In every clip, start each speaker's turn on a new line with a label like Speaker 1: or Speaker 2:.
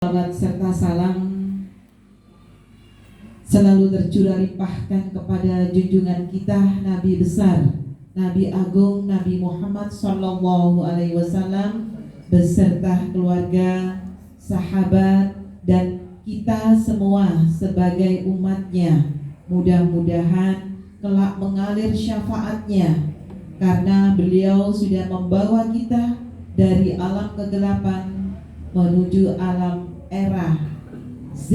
Speaker 1: Salawat serta salam selalu tercurah limpahkan kepada junjungan kita Nabi besar, Nabi Agung, Nabi Muhammad Sallallahu Alaihi Wasallam beserta keluarga, sahabat, dan kita semua sebagai umatnya. Mudah-mudahan kelak mengalir syafaatnya, karena beliau sudah membawa kita dari alam kegelapan menuju alam era Z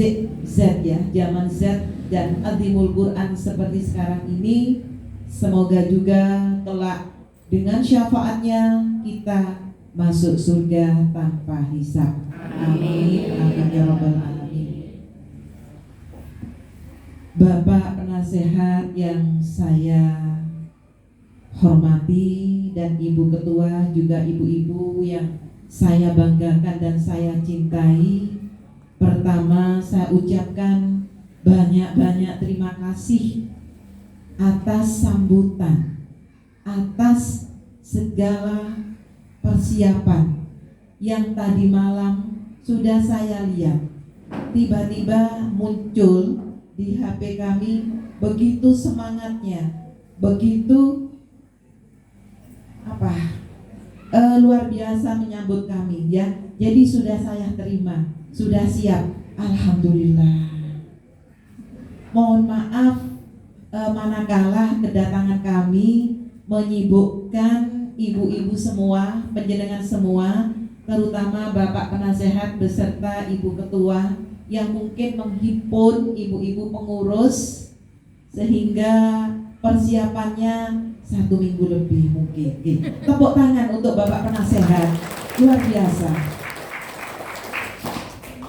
Speaker 1: ya, zaman Z dan azimul Quran seperti sekarang ini. Semoga juga kelak dengan syafaatnya kita masuk surga tanpa hisab. Amin. Amin ya rabbal alamin. Bapak penasehat yang saya hormati dan Ibu Ketua, juga ibu-ibu yang saya banggakan dan saya cintai. Pertama, saya ucapkan banyak-banyak terima kasih atas sambutan, atas segala persiapan yang tadi malam sudah saya lihat. Tiba-tiba muncul di HP kami, begitu semangatnya, begitu luar biasa menyambut kami ya. Jadi sudah saya terima, sudah siap. Alhamdulillah. Mohon maaf manakala kedatangan kami menyibukkan ibu-ibu semua, penjenengan semua, terutama Bapak Penasehat beserta Ibu Ketua yang mungkin menghimpun ibu-ibu pengurus sehingga persiapannya 1 minggu lebih mungkin. Tepuk tangan untuk Bapak Penasehat, luar biasa.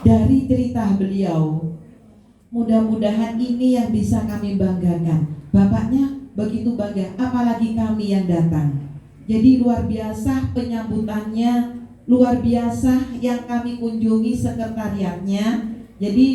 Speaker 1: Dari cerita beliau, mudah-mudahan ini yang bisa kami banggakan. Bapaknya begitu bangga, apalagi kami yang datang. Jadi luar biasa penyambutannya, luar biasa yang kami kunjungi sekretariatnya. Jadi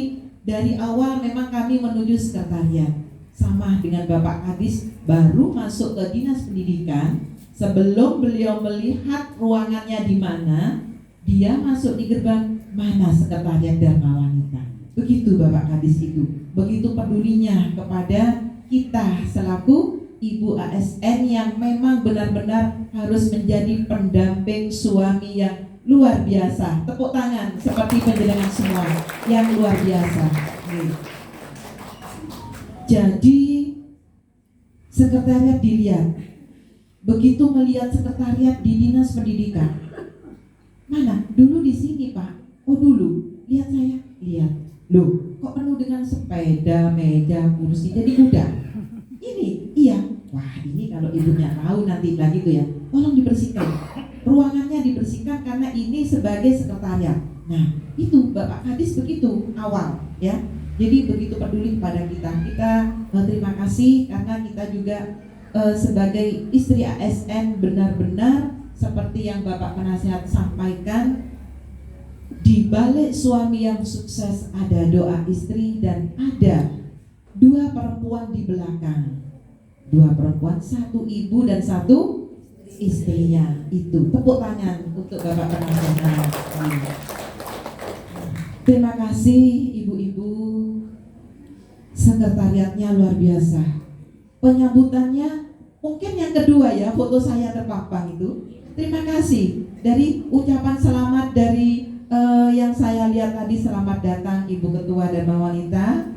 Speaker 1: dari awal memang kami menuju sekretariat, sama dengan Bapak Kadis baru masuk ke Dinas Pendidikan. Sebelum beliau melihat ruangannya di mana, dia masuk di gerbang, mana sekretariat Dharma Wanita. Begitu Bapak Kadis itu, begitu pedulinya kepada kita selaku ibu ASN yang memang benar-benar harus menjadi pendamping suami yang luar biasa. Tepuk tangan seperti penjenengan semua yang luar biasa. Jadi sekretariat dilihat, begitu melihat sekretariat di Dinas Pendidikan, mana? Dulu di sini Pak. Oh dulu, lihat saya, lihat. Loh, kok penuh dengan sepeda, meja, kursi, jadi gudang. Ini, iya. Wah ini kalau ibunya tahu nanti lagi tuh ya, tolong dibersihkan. Ruangannya dibersihkan karena ini sebagai sekretariat. Nah itu Bapak Kadis begitu awal ya. Jadi begitu peduli kepada kita. Kita terima kasih karena kita juga sebagai istri ASN benar-benar seperti yang Bapak Penasehat sampaikan, di balik suami yang sukses ada doa istri dan ada 2 perempuan di belakang. 2 perempuan, 1 ibu dan 1 istrinya. Itu tepuk tangan untuk Bapak Penasehat. Terima kasih ibu-ibu. Sekretariatnya luar biasa. Penyambutannya mungkin yang kedua ya, foto saya terpampang itu. Terima kasih dari ucapan selamat dari yang saya lihat tadi, selamat datang Ibu Ketua Dharma Wanita.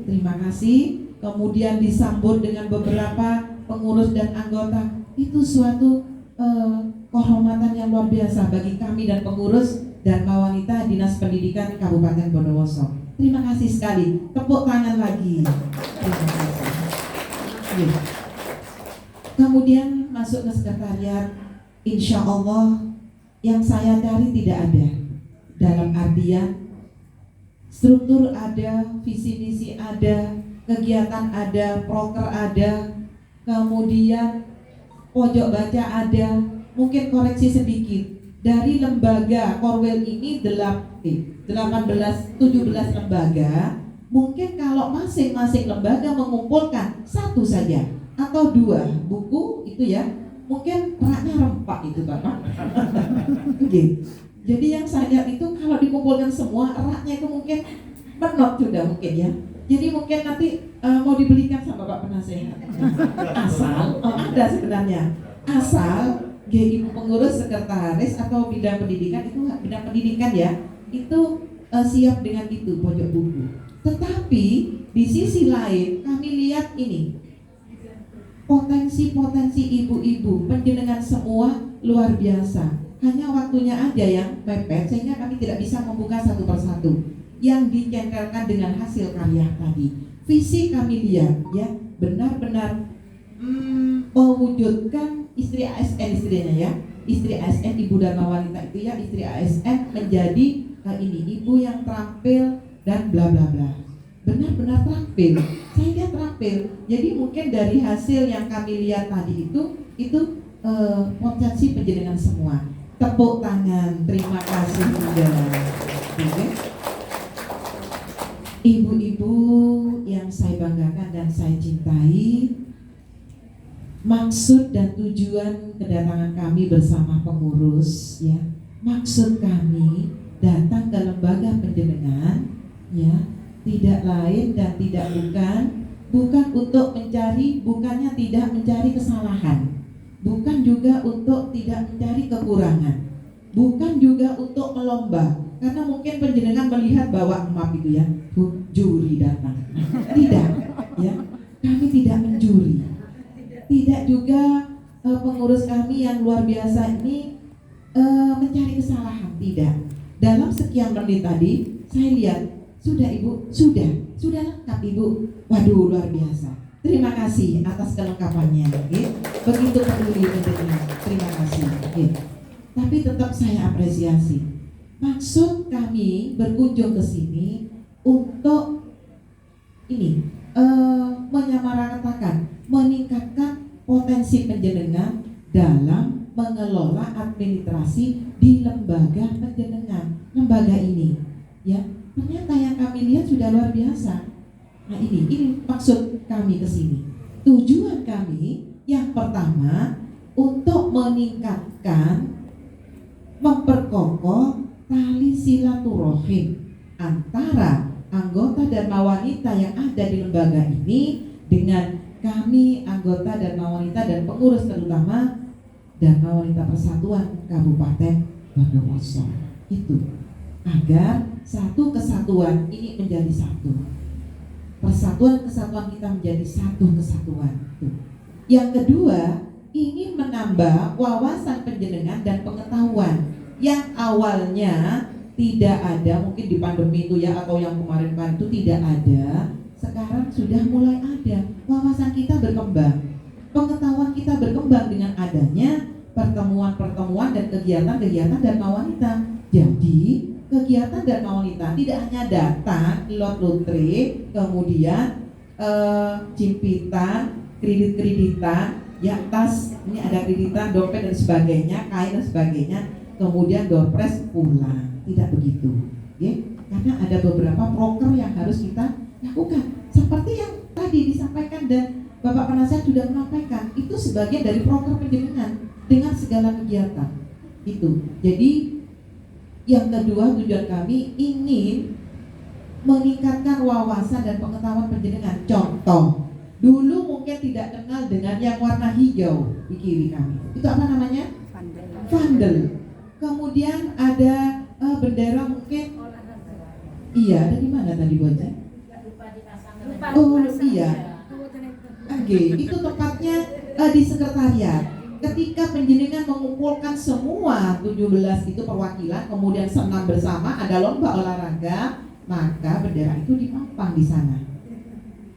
Speaker 1: Terima kasih. Kemudian disambut dengan beberapa pengurus dan anggota. Itu suatu kehormatan yang luar biasa bagi kami dan pengurus Dharma Wanita Dinas Pendidikan Kabupaten Bondowoso. Terima kasih sekali. Tepuk tangan lagi. Terima kasih. Kemudian masuk ke sekretariat. Insya Allah yang saya cari tidak ada. Dalam artian struktur ada, visi misi ada, kegiatan ada, proker ada, kemudian pojok baca ada. Mungkin koreksi sedikit, dari lembaga Korwil ini 17 lembaga. Mungkin kalau masing-masing lembaga mengumpulkan 1 saja atau 2 buku itu ya, mungkin raknya rempak itu Bapak. Oke. Jadi yang saya lihat itu kalau dikumpulkan semua, eratnya itu mungkin menot sudah mungkin ya. Jadi mungkin nanti mau dibelikan sama Bapak Penasehat. Asal, ada sebenarnya. Asal ibu pengurus, sekretaris atau bidang pendidikan itu bidang pendidikan ya, itu siap dengan itu pojok buku. Tetapi di sisi lain kami lihat ini potensi-potensi ibu-ibu penjenengan semua luar biasa. Hanya waktunya aja yang mepet sehingga kami tidak bisa membuka satu persatu yang dicengkelkan dengan hasil karya tadi. Visi kami lihat ya benar-benar mewujudkan istri ASN istrinya ya, istri ASN Ibu Dharma Wanita itu ya, istri ASN menjadi ini ibu yang terampil dan bla bla bla. Benar-benar terampil, saya lihat terampil. Jadi mungkin dari hasil yang kami lihat tadi itu potensi penjenengan semua. Tepuk tangan, terima kasih Bunda. Okay. Ibu-ibu yang saya banggakan dan saya cintai, maksud dan tujuan kedatangan kami bersama pengurus ya, maksud kami datang ke lembaga penjenengan ya, tidak lain dan tidak bukan untuk mencari, bukannya tidak mencari kesalahan, bukan juga untuk tidak mencari kekurangan, bukan juga untuk melomba, karena mungkin penjenengan melihat bahwa maaf itu ya, juri datang. Tidak, ya, kami tidak mencuri. Tidak juga pengurus kami yang luar biasa ini mencari kesalahan, tidak. Dalam sekian menit tadi, saya lihat sudah Ibu, sudah lengkap Ibu. Waduh, luar biasa. Terima kasih atas kelengkapannya, okay? Begitu peduli penjenengan. Terima kasih. Okay. Tapi tetap saya apresiasi. Maksud kami berkunjung ke sini untuk ini menyamaratakan, meningkatkan potensi penjenengan dalam mengelola administrasi di lembaga penjenengan, lembaga ini. Ya, ternyata yang kami lihat sudah luar biasa. Nah ini maksud kami ke sini. Tujuan kami yang pertama untuk meningkatkan, memperkokoh tali silaturahim antara anggota Dharma Wanita yang ada di lembaga ini dengan kami anggota Dharma Wanita dan pengurus terutama Dharma Wanita Persatuan Kabupaten Bondowoso. Itu agar satu kesatuan ini menjadi satu. Persatuan kesatuan kita menjadi satu kesatuan. Yang kedua, ingin menambah wawasan penjenengan dan pengetahuan yang awalnya tidak ada, mungkin di pandemi itu ya, atau yang kemarin-kemarin itu tidak ada. Sekarang sudah mulai ada. Wawasan kita berkembang, pengetahuan kita berkembang dengan adanya pertemuan-pertemuan dan kegiatan-kegiatan Dharma Wanita. Jadi kegiatan Dharma Wanita tidak hanya datang lot-lotre, kemudian jimpitan, kredit-kreditan, ya tas ini ada kreditan, dompet dan sebagainya, kain dan sebagainya, kemudian doorpress pulang. Tidak begitu, ya? Karena ada beberapa proker yang harus kita lakukan. Seperti yang tadi disampaikan dan Bapak Penasehat sudah menyampaikan, itu sebagian dari proker penjenengan dengan segala kegiatan itu. Jadi yang kedua, tujuan kami ingin meningkatkan wawasan dan pengetahuan penjenengan. Contoh, dulu mungkin tidak kenal dengan yang warna hijau di kiri kami. Itu apa namanya? Vandel. Kemudian ada bendera mungkin. Iya, ada di mana tadi bocah? Oh iya. Oke, itu tempatnya di sekretariat. Ketika penjenengan mengumpulkan semua 17 itu perwakilan, kemudian senam bersama, ada lomba olahraga, maka bendera itu dipampang di sana,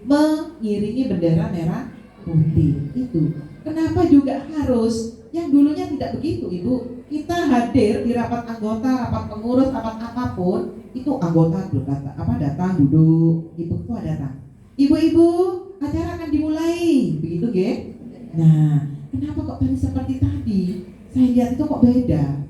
Speaker 1: mengiringi bendera merah putih itu. Kenapa juga harus? Yang dulunya tidak begitu, Ibu. Kita hadir di rapat anggota, rapat pengurus, rapat apapun, itu anggota datang duduk, ibu ketua datang. Ibu-ibu, acara akan dimulai, begitu, Ge? Nah, kenapa kok tadi seperti tadi? Saya lihat itu kok beda.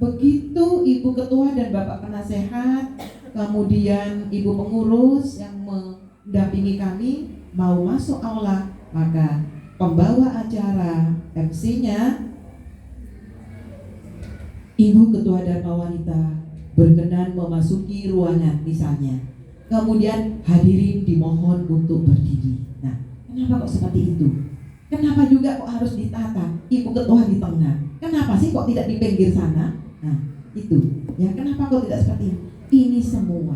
Speaker 1: Begitu Ibu Ketua dan Bapak Penasehat, kemudian Ibu Pengurus yang mendampingi kami mau masuk aula, maka pembawa acara MC-nya Ibu Ketua Dharma Wanita berkenan memasuki ruangan misalnya, kemudian hadirin dimohon untuk berdiri. Nah, kenapa kok seperti itu? Kenapa juga kok harus ditata Ibu Ketua di tengah? Kenapa sih kok tidak di pinggir sana? Nah, itu ya, kenapa kok tidak seperti ini? Ini semua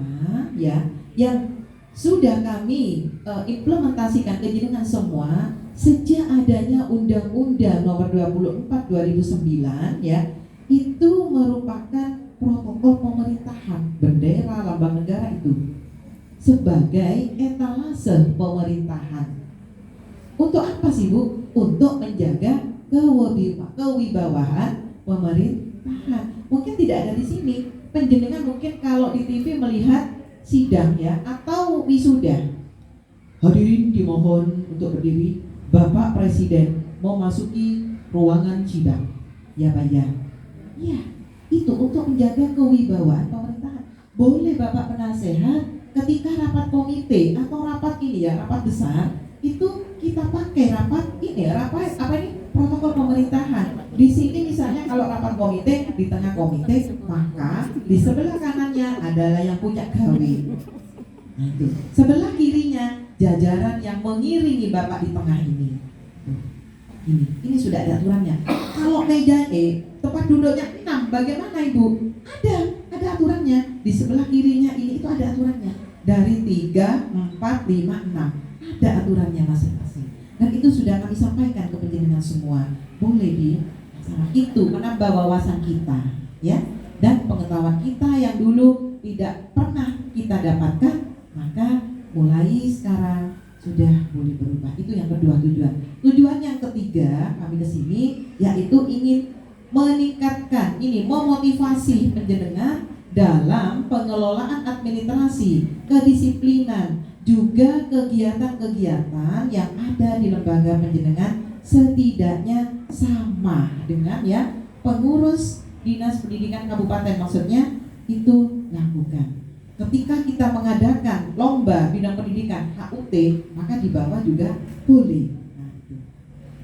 Speaker 1: ya yang sudah kami implementasikan ke jenengan semua sejak adanya Undang-Undang Nomor 24 2009 ya. Itu merupakan protokol pemerintahan, bendera, lambang negara itu sebagai etalase pemerintahan. Untuk apa sih Bu? Untuk menjaga kewibawahan pemerintahan. Mungkin tidak ada di sini. Penjenengan mungkin kalau di TV melihat sidang ya atau wisuda. Hadirin dimohon untuk berdiri. Bapak Presiden mau masuki ruangan sidang. Ya Pak ya. Ya, itu untuk menjaga kewibawaan pemerintahan. Boleh Bapak Penasehat ketika rapat komite atau rapat ini ya, rapat besar, itu kita pakai rapat ini, rapat apa ini, protokol pemerintahan. Di sini misalnya kalau rapat komite, di tengah komite, maka di sebelah kanannya adalah yang punya gawe. Nah, itu. Sebelah kirinya jajaran yang mengiringi Bapak di tengah ini. Ini sudah ada aturannya. Kalau meja tempat duduknya 6, bagaimana Ibu? Ada aturannya. Di sebelah kirinya ini itu ada aturannya. Dari 3, 4, 5, 6 ada aturannya masing-masing. Dan itu sudah kami sampaikan ke penjenengan semua. Boleh itu menambah wawasan kita, ya, dan pengetahuan kita yang dulu tidak pernah kita dapatkan, maka mulai sekarang sudah boleh berubah. Itu yang kedua tujuan. Tujuan yang ketiga kami kesini yaitu ingin meningkatkan memotivasi penjenengan dalam pengelolaan administrasi, kedisiplinan, juga kegiatan-kegiatan yang ada di lembaga penjenengan setidaknya sama dengan ya pengurus dinas pendidikan kabupaten, maksudnya itu lakukan. Ketika kita mengadakan lomba bidang pendidikan HUT, maka di bawah juga boleh. Nah, itu.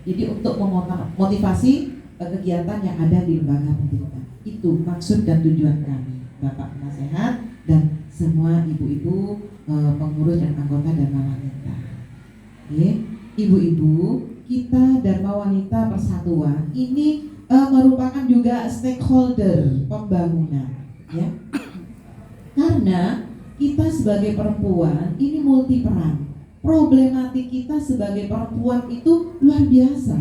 Speaker 1: Jadi untuk memotivasi kegiatan yang ada di lembaga pendidikan, itu maksud dan tujuan kami, Bapak Penasehat dan semua ibu-ibu pengurus dan anggota Dharma Wanita. Ibu-ibu, kita Dharma Wanita Persatuan ini merupakan juga stakeholder pembangunan, ya. Karena kita sebagai perempuan ini multi peran. Problematik kita sebagai perempuan itu luar biasa,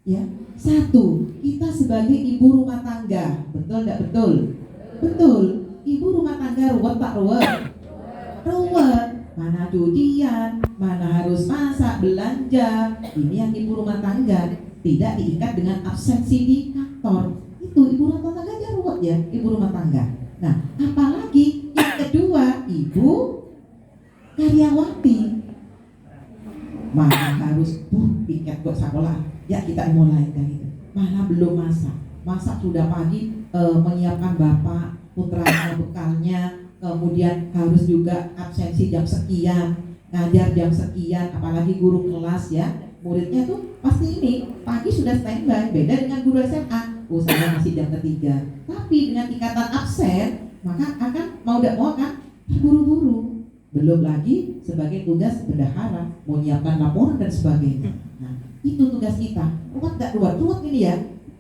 Speaker 1: ya. Satu, kita sebagai ibu rumah tangga, betul tidak betul? Betul. Ibu rumah tangga ruwet tak ruwet? Ruwet. Mana cucian, mana harus masak, belanja. Ini yang ibu rumah tangga, tidak diikat dengan absensi di kantor. Itu ibu rumah tangga aja ruwet ya, ibu rumah tangga. Nah, apalagi yang kedua, ibu karyawati. Mana harus tiket buat sekolah. Ya kita mulai dari itu. Mana belum masak sudah pagi menyiapkan bapak putranya bekalnya, kemudian harus juga absensi jam sekian, ngajar jam sekian, apalagi guru kelas ya, muridnya tuh pasti ini pagi sudah standby, beda dengan guru SMA. Saya masih jam ketiga, tapi dengan ikatan absen maka akan mau tidak mau kan buru-buru. Belum lagi sebagai tugas bendahara, menyiapkan laporan dan sebagainya. Nah, itu tugas kita. Ruwet gak ruwet? Ruwet ini ya.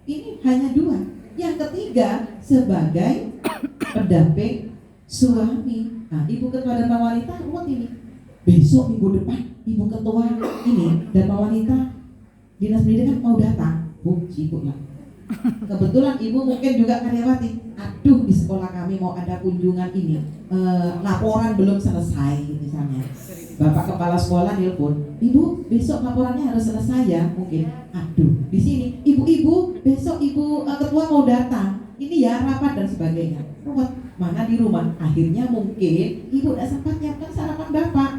Speaker 1: Ini hanya dua. Yang ketiga sebagai pendamping suami. Nah, Ibu Ketua Dharma Wanita ruwet ini. Besok minggu depan Ibu Ketua ini Dharma Wanita Dinas Pendidikan mau datang. Sibuk lah. Kebetulan ibu mungkin juga karyawati. Aduh, di sekolah kami mau ada kunjungan ini, laporan belum selesai misalnya. Bapak kepala sekolah nelpon, ibu besok laporannya harus selesai ya mungkin. Aduh, di sini ibu-ibu besok ibu ketua mau datang. Ini ya rapat dan sebagainya. Ruwet. Mana di rumah? Akhirnya mungkin ibu tidak sempat nyiapkan sarapan bapak.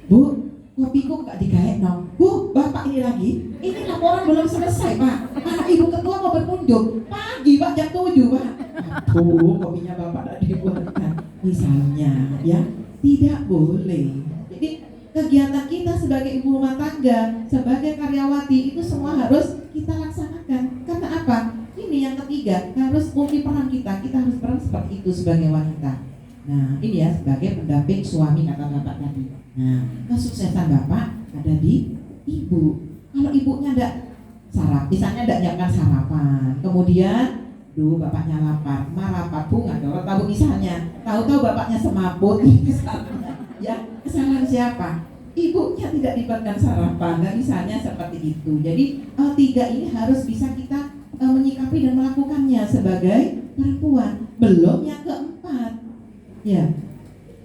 Speaker 1: Bu, kopiku nggak digaek no. Bu, bapak ini lagi. Ini laporan belum selesai pak. Anak ibu ketua mau berkunjung pagi pak jam 7 pak. Aduh, kopinya bapak tidak dibuatkan. Misalnya, ya tidak boleh. Jadi kegiatan kita sebagai ibu rumah tangga, sebagai karyawati itu semua harus kita laksanakan. Karena apa? Ini yang ketiga. ketiga, harus multi peran kita harus peran seperti itu sebagai wanita. Nah, ini ya sebagai pendamping suami kata bapak tadi. Nah, kesuksesan bapak ada di ibu. Kalau ibunya ada misalnya tidak nyiapkan sarapan, kemudian bapaknya lapar, lapar bunga dong, tahu misalnya, tahu-tahu bapaknya semaput, misalnya, ya kesalahan siapa? Ibunya tidak diberikan sarapan, dan misalnya seperti itu. Jadi tiga ini harus bisa kita menyikapi dan melakukannya sebagai perempuan. Belum yang keempat, ya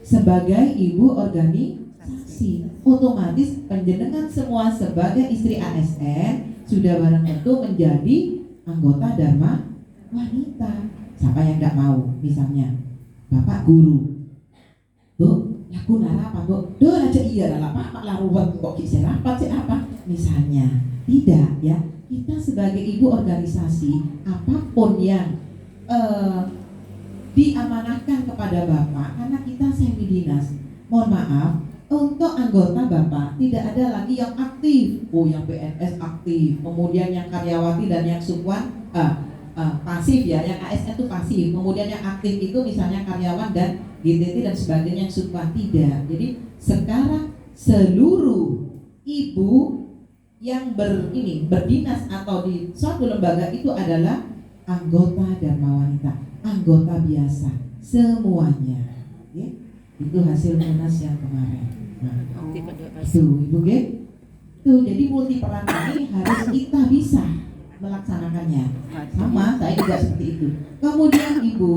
Speaker 1: sebagai ibu organisasi, otomatis penjenengan semua sebagai istri ASN sudah barang tentu menjadi anggota Dharma Wanita. Siapa yang tidak mau? Misalnya bapak guru, Bu, laku narapan Bu, doa aja iya lah pak laruan kok kisah rapat sih apa? Misalnya tidak ya, kita sebagai ibu organisasi apapun yang diamanahkan kepada bapak, karena kita semi dinas, mohon maaf, untuk anggota bapak tidak ada lagi yang aktif, yang PNS aktif, kemudian yang karyawati dan yang sukwan pasif ya, yang ASN itu pasif, kemudian yang aktif itu misalnya karyawan dan GTT dan sebagainya yang sukwan, tidak. Jadi sekarang seluruh ibu yang berdinas atau di suatu lembaga itu adalah anggota Dharma Wanita, anggota biasa semuanya ya. Itu hasil munas yang kemarin. Nah, tuh ibu tuh, jadi multi peran ini harus kita bisa melaksanakannya. Sama saya juga seperti itu. Kemudian ibu,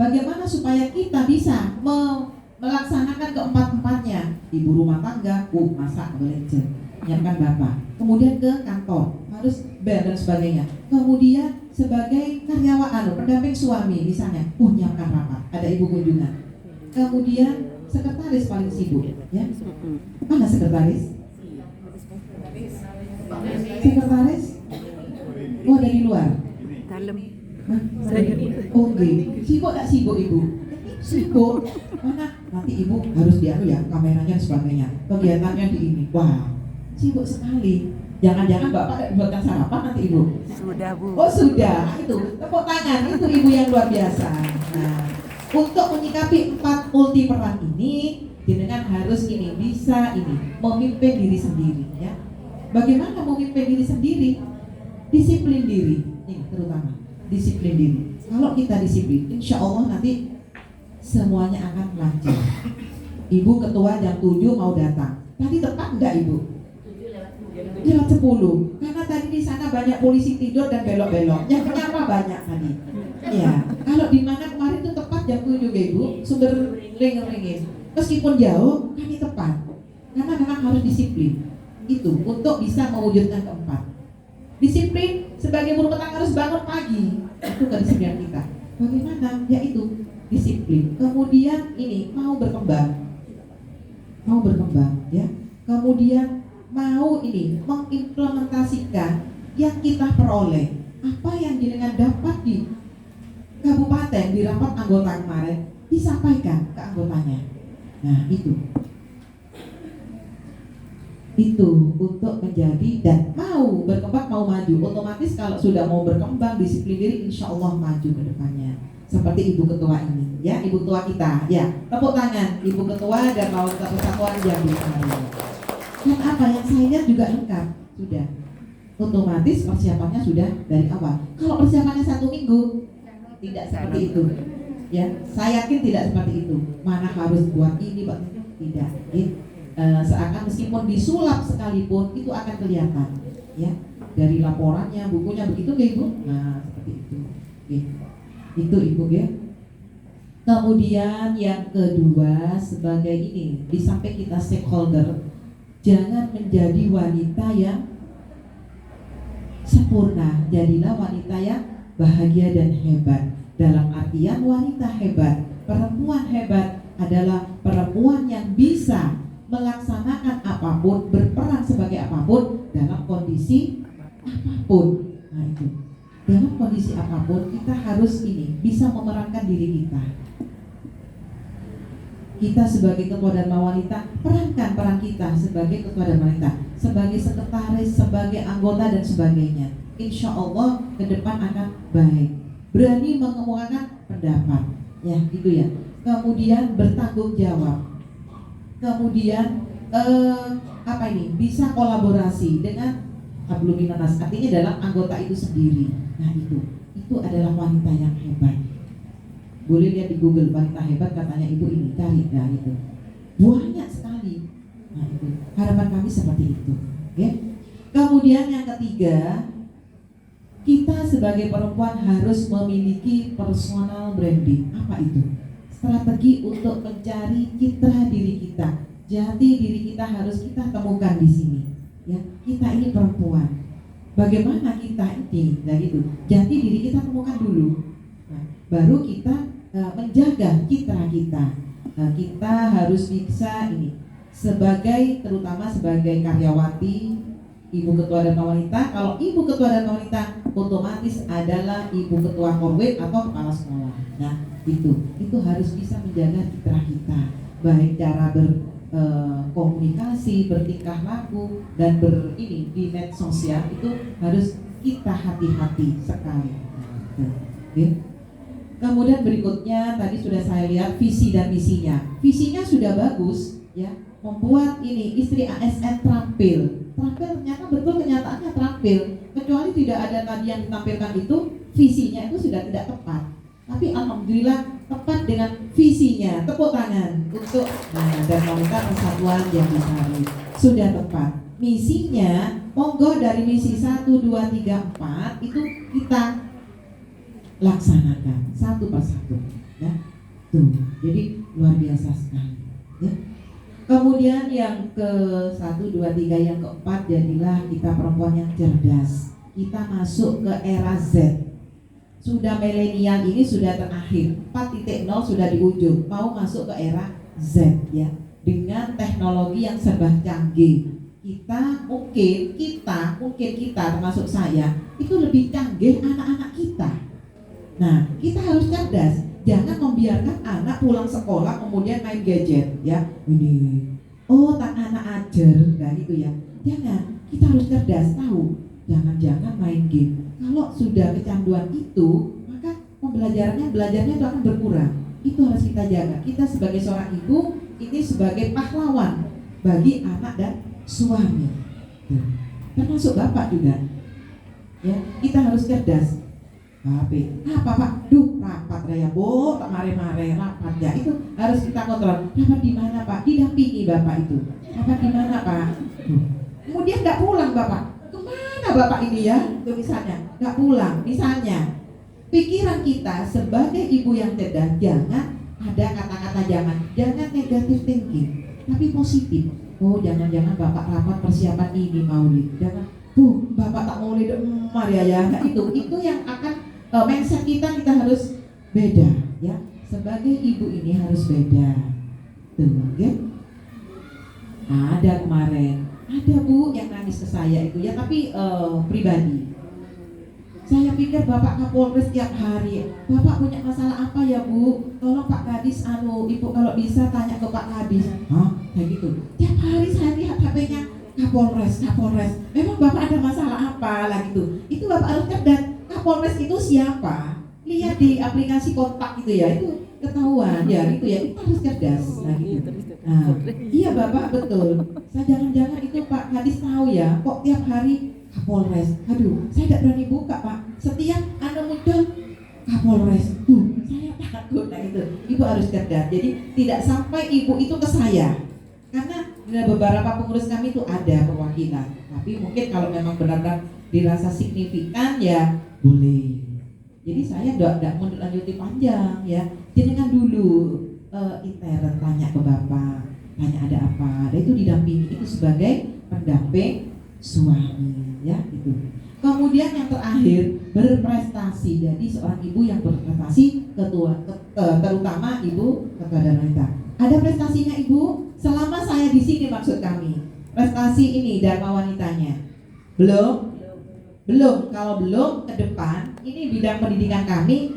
Speaker 1: bagaimana supaya kita bisa melaksanakan keempat-empatnya? Ibu rumah tangga, masak belajar, nyiapkan bapak. Kemudian ke kantor, harus bayar dan sebagainya. Kemudian sebagai karyawan, pendamping suami misalnya, nyiapkan rapat, ada ibu kunjungan. Kemudian sekretaris paling sibuk, ya. Mana sekretaris? Sekretaris? Oh, dari luar.
Speaker 2: Dalam.
Speaker 1: Oke. Sibuk tak sibuk ibu? Sibuk. Mana? Nanti ibu harus diatur ya, kameranya dan sebagainya. Kegiatannya di ini. Wah, sibuk sekali. Jangan-jangan bapak buatkan sarapan nanti ibu?
Speaker 2: Sudah Bu.
Speaker 1: Oh sudah. Itu tepuk tangan. Itu ibu yang luar biasa. Nah, untuk menyikapi 4 multi peran ini, jenengan harus bisa memimpin diri sendiri ya. Bagaimana memimpin diri sendiri? Disiplin diri, ini terutama disiplin diri. Kalau kita disiplin, insya Allah nanti semuanya akan lancar. Ibu ketua jam 7 mau datang, tadi tepat enggak ibu? Lewat 10, karena tadi di sana banyak polisi tidur dan belok-belok. Yang kenapa banyak tadi? Ya, kalau di mana kemarin itu tepat jam 7 ibu, sumber ring-ringin. Meskipun jauh, kami tepat. Karena memang harus disiplin. Itu untuk bisa mewujudkan keempat. Disiplin sebagai rumah tangga harus bangun pagi. Itu kedisiplinan kita. Bagaimana? Yaitu disiplin. Kemudian mau berkembang. Mau berkembang ya. Kemudian mau mengimplementasikan yang kita peroleh. Apa yang jenengan dapat di kabupaten, di rapat anggota kemarin, disampaikan ke anggotanya. Nah itu untuk menjadi dan mau berkembang, mau maju. Otomatis kalau sudah mau berkembang, disiplin diri, insya Allah maju ke depannya. Seperti ibu ketua ini ya, ibu ketua kita ya, tepuk tangan ibu ketua dan mau persatuan Jambi. Dan apa yang saya lihat juga lengkap sudah. Otomatis persiapannya sudah dari awal. Kalau persiapannya 1 minggu, tidak seperti itu ya, saya yakin tidak seperti itu. Mana harus buat ini, buat itu, tidak seakan meskipun disulap sekalipun itu akan kelihatan ya dari laporannya, bukunya begitu nggak ibu? Nah seperti itu. Itu ibu ya. Kemudian yang kedua, sebagai di samping kita stakeholder, jangan menjadi wanita yang sempurna, jadilah wanita yang bahagia dan hebat. Dalam artian wanita hebat, perempuan hebat adalah perempuan yang bisa melaksanakan apapun, berperan sebagai apapun dalam kondisi apapun. Nah itu, dalam kondisi apapun kita harus bisa memerankan diri kita. Kita sebagai ketua Dharma Wanita, perankan peran kita sebagai ketua Dharma Wanita, sebagai sekretaris, sebagai anggota dan sebagainya. Insya Allah ke depan akan baik. berani mengemukakan pendapat, ya gitu ya. Kemudian bertanggung jawab, kemudian apa ini, bisa kolaborasi dengan Luminonas, artinya dalam anggota itu sendiri. Nah itu adalah wanita yang hebat. Boleh lihat di Google wanita hebat, katanya ibu ini cari, nah itu banyak sekali. Nah itu harapan kami seperti itu, ya. Kemudian yang ketiga, kita sebagai perempuan harus memiliki personal branding. Apa itu? Strategi untuk mencari citra diri kita, jati diri kita harus kita temukan di sini. Ya, kita ini perempuan. Bagaimana kita ini? Nah gitu. Jati diri kita temukan dulu. Nah, baru kita menjaga citra kita. Nah, kita harus bisa ini sebagai, terutama sebagai karyawati, ibu ketua dan wanita. Kalau ibu ketua dan wanita otomatis adalah ibu ketua korwet atau kepala sekolah. Nah itu harus bisa menjaga citra kita, baik cara komunikasi, bertingkah laku, dan di medsos ya, itu harus kita hati-hati sekali. Okay. Kemudian berikutnya tadi sudah saya lihat visi dan misinya. Visinya sudah bagus ya, membuat ini istri ASN terampil ternyata betul, kenyataannya terampil, kecuali tidak ada tadi yang ditampilkan itu, visinya itu sudah tidak tepat. Tapi alhamdulillah tepat dengan visinya. Tepuk tangan untuk dan wanita persatuan yang disari sudah tepat. Misinya monggo dari misi 1, 2, 3, 4 itu kita laksanakan satu persatu ya. Tuh, jadi luar biasa sekali ya. Kemudian yang ke 1, 2, 3, yang keempat, jadilah kita perempuan yang cerdas. Kita masuk ke era Z. Sudah milenial ini sudah terakhir, 4.0 sudah di ujung, mau masuk ke era Z ya. Dengan teknologi yang serba canggih. Kita termasuk saya itu lebih canggih anak-anak kita. Nah, kita harus cerdas. Jangan membiarkan anak pulang sekolah kemudian main gadget ya. Ini tak anak ajar, nah gitu ya. Jangan, kita harus cerdas, tahu. Jangan-jangan main game. Kalau sudah kecanduan itu, maka belajarnya itu akan berkurang. Itu harus kita jaga. Kita sebagai seorang ibu ini sebagai pahlawan bagi anak dan suami. Termasuk bapak juga. Ya, kita harus cerdas. HP, apa pak? Rapat raya bo, tak mare-mare rapat ya. Itu harus kita kontrol. Rapat di mana pak? Didampingi bapak itu. Rapat di mana pak? Kemudian nggak pulang bapak. Kemana bapak ini ya? Itu misalnya nggak pulang. Misalnya pikiran kita sebagai ibu yang cerdas, jangan ada kata-kata jangan negatif thinking, tapi positif. Oh jangan-jangan bapak rapat persiapan ini maulid. Jangan, bapak tak maulid ya. Nah, itu yang akan mindset kita harus beda ya. Sebagai ibu ini harus beda. Tuh ya. Ada kemarin, ada bu yang nangis ke saya itu ya, tapi pribadi. Saya pikir bapak Kapolres tiap hari. Bapak punya masalah apa ya bu? Tolong Pak Kadis ibu kalau bisa tanya ke Pak Kadis. Kayak gitu. Tiap hari saya lihat HP-nya Kapolres. Memang bapak ada masalah apa lah gitu. Itu bapak harus cerdas. Kapolres itu siapa? Lihat di aplikasi kontak gitu ya, itu ketahuan ya gitu ya. Itu harus cerdas. Nah gitu. Nah, iya bapak betul. Saya jangan-jangan itu Pak Kadis tahu ya, kok tiap hari Kapolres. Aduh, saya tidak berani buka pak. Setiap muncul Kapolres, saya takut. Nah itu, ibu harus cerdas. Jadi tidak sampai ibu itu ke saya. Karena beberapa pengurus kami itu ada perwakilan. Tapi mungkin kalau memang benar-benar dirasa signifikan ya boleh. Jadi saya tidak melanjuti panjang ya. Jenengan dulu intern tanya ke bapak, tanya ada apa. Dan itu didampingi, itu sebagai pendamping suami ya itu. Kemudian yang terakhir, berprestasi. Jadi seorang ibu yang berprestasi, terutama ibu ketua dan wanita. Ada prestasinya ibu selama saya di sini, maksud kami. Prestasi ini dharma wanitanya. Belum. Kalau belum, ke depan ini bidang pendidikan kami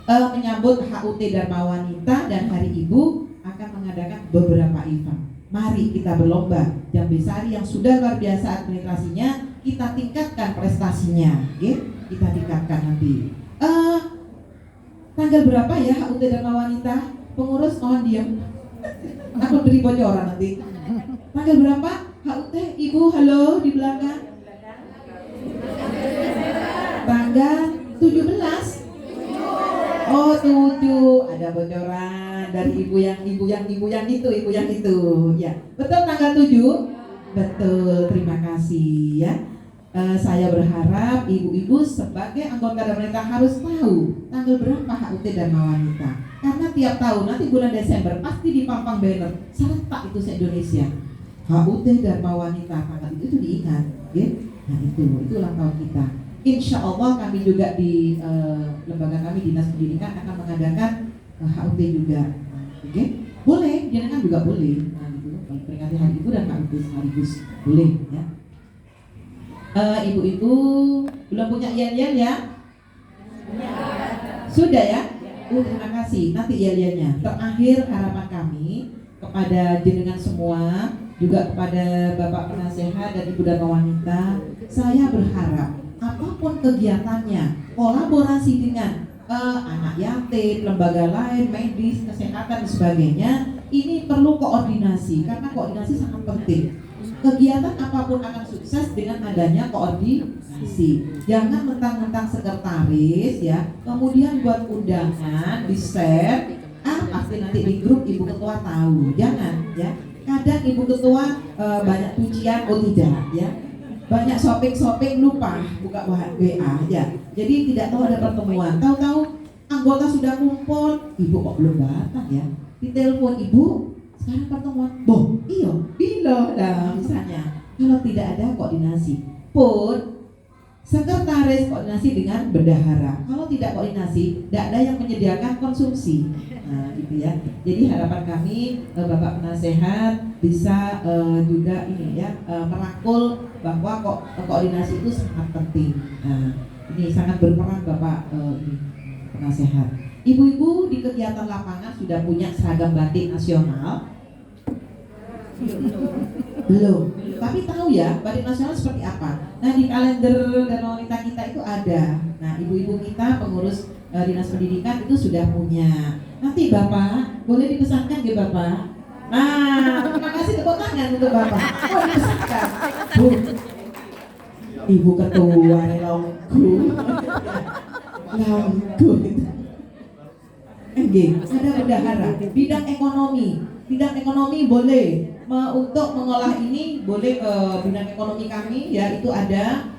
Speaker 1: menyambut HUT Dharma Wanita dan Hari Ibu akan mengadakan beberapa event. Mari kita berlomba. Jambe Sari yang sudah luar biasa administrasinya, kita tingkatkan prestasinya, okay? Kita tingkatkan nanti. Eh, Tanggal berapa ya HUT Dharma Wanita? Pengurus mohon diam. Aku beri bocoran nanti. Tanggal berapa HUT? Ibu halo di belakang. Tanggal 17. Oh 7, ada bocoran dari ibu yang itu ya. Betul tanggal 7? Betul, terima kasih ya. Saya berharap ibu-ibu sebagai anggota pemerintah harus tahu tanggal berapa HUT Dharma Wanita. Karena tiap tahun nanti bulan Desember pasti dipampang banner serentak itu se-Indonesia. HUT Dharma Wanita tanggal itu diingat, ya. Nah itu ulang tahun kita. Insya Allah kami juga di lembaga kami Dinas Pendidikan akan mengadakan HUT juga, oke? Boleh, jenengan juga boleh. Nah gitu, peringati Hari Ibu dan HUT sekaligus boleh, ya. Ibu-ibu belum punya yel-yel ya? Sudah ya? Terima kasih. Nanti yel-yelnya. Terakhir harapan kami kepada jenengan semua, juga kepada Bapak Penasehat dan Ibu Dharma Wanita, saya berharap apapun kegiatannya, kolaborasi dengan anak yatim, lembaga lain, medis, kesehatan dan sebagainya, ini perlu koordinasi karena koordinasi sangat penting. Kegiatan apapun akan sukses dengan adanya koordinasi. Jangan mentang-mentang sekretaris ya, kemudian buat undangan di share, pasti nanti di grup ibu ketua tahu. Jangan ya. Kadang ibu ketua banyak cucian, oh tidak ya. Banyak shopping lupa buka WA ya. Jadi tidak tahu ada pertemuan. Tahu-tahu anggota sudah kumpul, ibu kok belum datang ya. Ditelepon ibu, sekarang pertemuan. Boh, iyo, bilo lah misalnya. Kalau tidak ada koordinasi, pun sekretaris koordinasi dengan bendahara. Kalau tidak koordinasi, tidak ada yang menyediakan konsumsi. Nah, gitu ya. Jadi harapan kami Bapak Penasehat bisa juga ini ya merangkul bahwa koordinasi itu sangat penting. Nah, ini sangat berperan Bapak Penasehat. Ibu-ibu di kegiatan lapangan sudah punya seragam batik nasional? Belum. Tapi tahu ya batik nasional seperti apa? Nah di kalender Dharma Wanita kita itu ada. Nah ibu-ibu kita pengurus Dinas Pendidikan itu sudah punya. Nanti Bapak boleh dipesankan ya Bapak? Nah terima kasih, tepuk tangan untuk Bapak. Oh dipesankan. Bu, Ibu Ketua Longku. Longku itu. Ada bendahara. Bidang ekonomi boleh. Untuk mengolah ini boleh ke bidang ekonomi kami ya, itu ada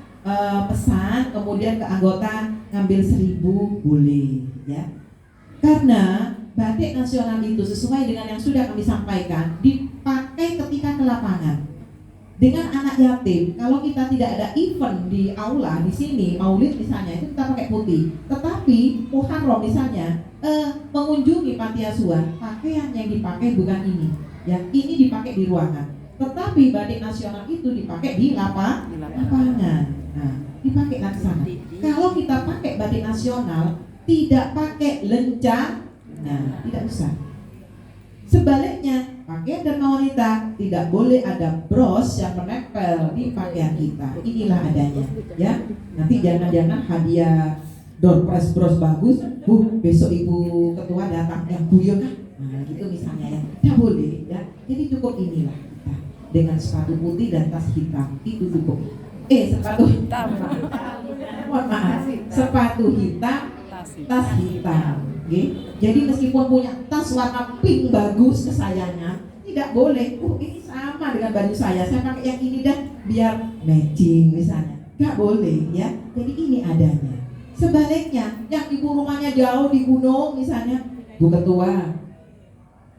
Speaker 1: pesan, kemudian ke anggota ngambil 1.000 boleh ya. Karena batik nasional itu sesuai dengan yang sudah kami sampaikan dipakai ketika ke lapangan. Dengan anak yatim, kalau kita tidak ada event di aula di sini, maulid misalnya itu kita pakai putih. Tetapi Muharram misalnya mengunjungi panti asuhan, pakaian yang dipakai bukan ini. Ya, ini dipakai di ruangan. Tetapi batik nasional itu dipakai di lapangan. Nah, dipakai di sana. Kalau kita pakai batik nasional, tidak pakai lencang, nah tidak usah. Sebaliknya, pakaian Dharma Wanita tidak boleh ada bros yang menempel di pakaian kita. Inilah adanya, ya. Nanti jangan-jangan hadiah door prize bros bagus, besok ibu ketua datang yang guyon. Nah, gitu misalnya ya, tidak boleh ya. Jadi cukup inilah kita dengan sepatu putih dan tas hitam itu cukup. Sepatu hitam, mohon maaf, sepatu hitam, tas hitam. Okay? Jadi meskipun punya tas warna pink bagus kesayangan, tidak boleh. Ini sama dengan baju saya pakai yang ini dan biar matching misalnya. Tidak boleh ya. Jadi ini adanya. Sebaliknya, yang ibu rumahnya jauh di gunung misalnya, Bu Ketua,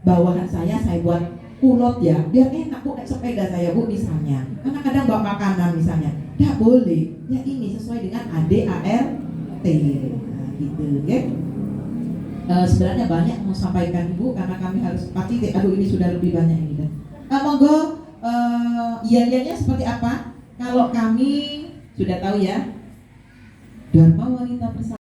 Speaker 1: bawahan saya buat kulot ya, biar enak Bu naik sepeda saya Bu misalnya. Karena kadang bawa makanan misalnya, tidak boleh. Ya ini sesuai dengan ADART. Nah, gitu, ya. Sebenarnya banyak mau sampaikan Ibu karena kami harus pasti. Aduh ini sudah lebih banyak ini dan. Monggo, iya-iyanya seperti apa? Kalau kami sudah tahu ya, Dharma Wanita Persatuan.